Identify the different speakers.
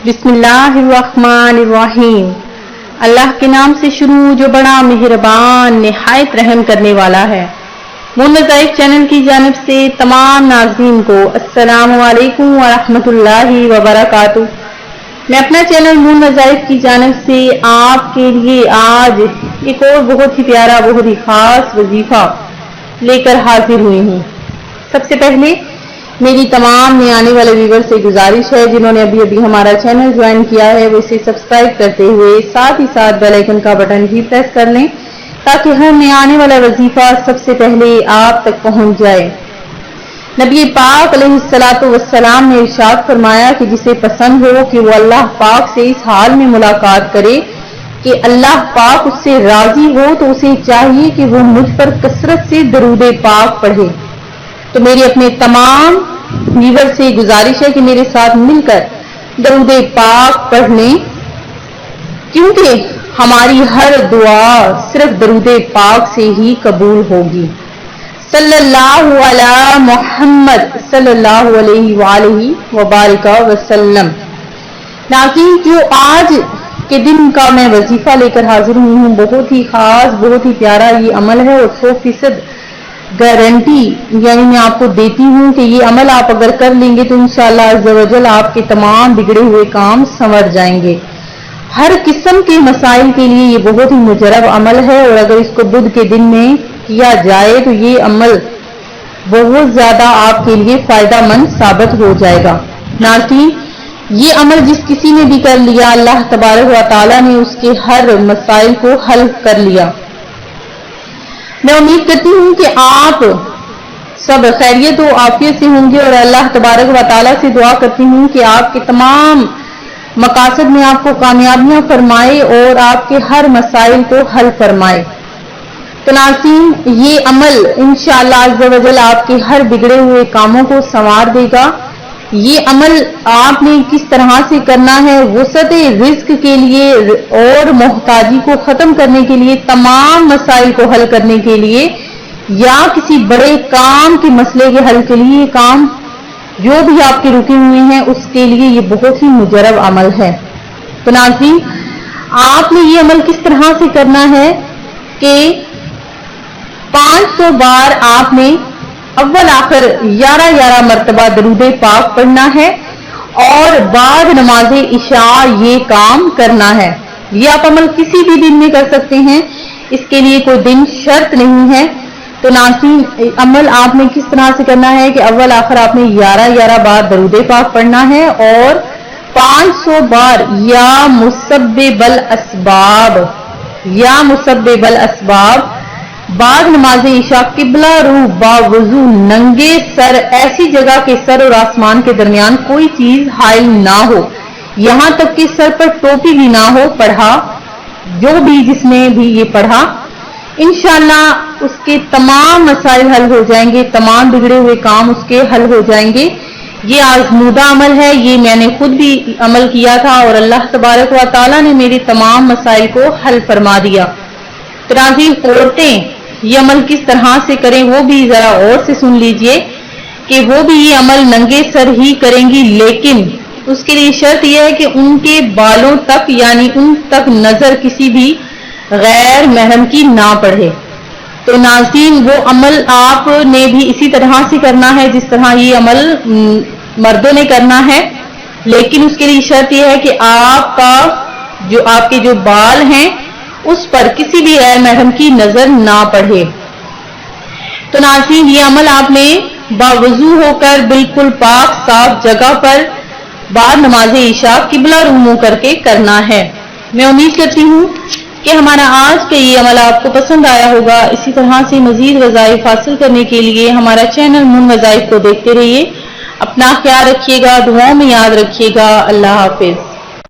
Speaker 1: बिस्मिल्लाहिर्रहमानिर्रहीम। अल्लाह के नाम से शुरू जो बड़ा मेहरबान निहायत रहम करने वाला है। मून वज़ाइफ चैनल की जानिब से तमाम नाज़रीन को अस्सलामु अलैकुम व रहमतुल्लाहि व बरकातुहू। मैं अपना चैनल मून वज़ाइफ की जानिब से आपके लिए आज एक और बहुत ही प्यारा, बहुत ही खास वजीफा लेकर हाजिर हुई हूँ। सबसे पहले मेरी तमाम नए आने वाले व्यूवर से गुजारिश है, जिन्होंने अभी अभी हमारा चैनल ज्वाइन किया है वो इसे सब्सक्राइब करते हुए साथ ही साथ बेल आइकन का बटन भी प्रेस कर लें, ताकि हर नया आने वाला वजीफा सबसे पहले आप तक पहुंच जाए। नबी पाक अलैहिस्सलातु वस्सलाम ने इरशाद फरमाया कि जिसे पसंद हो कि वो अल्लाह पाक से इस हाल में मुलाकात करे कि अल्लाह पाक उससे राजी हो, तो उसे चाहिए कि वो मुझ पर कसरत से दरूद पाक पढ़े। तो मेरी अपने तमाम व्यूवर से गुजारिश है कि मेरे साथ मिलकर दरूद पाक पढ़ लें, क्योंकि हमारी हर दुआ सिर्फ दरूद पाक से ही कबूल होगी। सल्लल्लाहु अला मुहम्मद सल्लल्लाहु अलैहि वालैहि व बारिक वसल्लम। नाज़रीन, जो आज के दिन का मैं वजीफा लेकर हाजिर हुई हूँ, बहुत ही खास, बहुत ही प्यारा ये अमल है और 100% गारंटी यानी मैं आपको देती हूँ कि ये अमल आप अगर कर लेंगे तो इंशाअल्लाह अज़्ज़ा वजल आपके तमाम बिगड़े हुए काम संवर जाएंगे। हर किस्म के मसाइल के लिए ये बहुत ही मुजरब अमल है और अगर इसको बुध के दिन में किया जाए तो ये अमल बहुत ज्यादा आपके लिए फायदामंद साबित हो जाएगा। नाज़रीन, ये अमल जिस किसी ने भी कर लिया, अल्लाह तबारक व तआला ने उसके हर मसाइल को हल कर लिया। मैं उम्मीद करती हूँ कि आप सब खैरियत और आफियत से होंगे और अल्लाह तबारक व तआला से दुआ करती हूँ कि आपके तमाम मकासद में आपको कामयाबियां फरमाए और आपके हर मसाइल को हल फरमाए। तो नाज़रीन, ये अमल इंशाअल्लाह अज़्ज़ा वजल आपके हर बिगड़े हुए कामों को संवार देगा। ये अमल आपने किस तरह से करना है, वुसअते रिज़्क के लिए और मोहताजी को खत्म करने के लिए, तमाम मसाइल को हल करने के लिए या किसी बड़े काम के मसले के हल के लिए, काम जो भी आपके रुके हुए हैं उसके लिए ये बहुत ही मुजरब अमल है। तो नाज़रीन, आपने ये अमल किस तरह से करना है कि 500 बार आपने अव्वल आखिर 11 मरतबा दरूद पाक पढ़ना है और बाद नमाज इशा ये काम करना है। ये आप अमल किसी भी दिन में कर सकते हैं, इसके लिए कोई दिन शर्त नहीं है। तो नाज़रीन, अमल आपने किस तरह से करना है कि अव्वल आखिर आपने 11 बार दरूद पाक पढ़ना है और 500 बार या मुसब्बिबल अस्बाब बाद नमाज इशा किबला रू बावजू नंगे सर, ऐसी जगह के सर और आसमान के दरमियान कोई चीज हाइल ना हो, यहाँ तक कि सर पर टोपी भी ना हो, पढ़ा जो भी जिसने भी ये पढ़ा, इंशाअल्लाह उसके तमाम मसाइल हल हो जाएंगे, तमाम बिगड़े हुए काम उसके हल हो जाएंगे। ये आजमूदा अमल है, ये मैंने खुद भी अमल किया था और अल्लाह तबारक व तआला ने मेरे तमाम मसाइल को हल फरमा दिया। तो नाज़रीन, औरतें ये अमल किस तरह से करें वो भी जरा और से सुन लीजिए कि वो भी ये अमल नंगे सर ही करेंगी, लेकिन उसके लिए शर्त यह है कि उनके बालों तक यानी उन तक नजर किसी भी गैर महरम की ना पड़े। तो नाज़रीन, वो अमल आपने भी इसी तरह से करना है जिस तरह ये अमल मर्दों ने करना है, लेकिन उसके लिए शर्त यह है कि आपके जो बाल हैं उस पर किसी भी गैर महरम की नजर ना पड़े। तो नाज़रीन, ये अमल आपने बावजू होकर बिल्कुल पाक साफ जगह पर बाद नमाज इशा किबला रूमो करके करना है। मैं उम्मीद करती हूँ कि हमारा आज का ये अमल आपको पसंद आया होगा। इसी तरह से मजीद वज़ाइफ हासिल करने के लिए हमारा चैनल मून वज़ाइफ को देखते रहिए। अपना ख्याल रखिएगा, दुआओं में याद रखिएगा। अल्लाह हाफिज।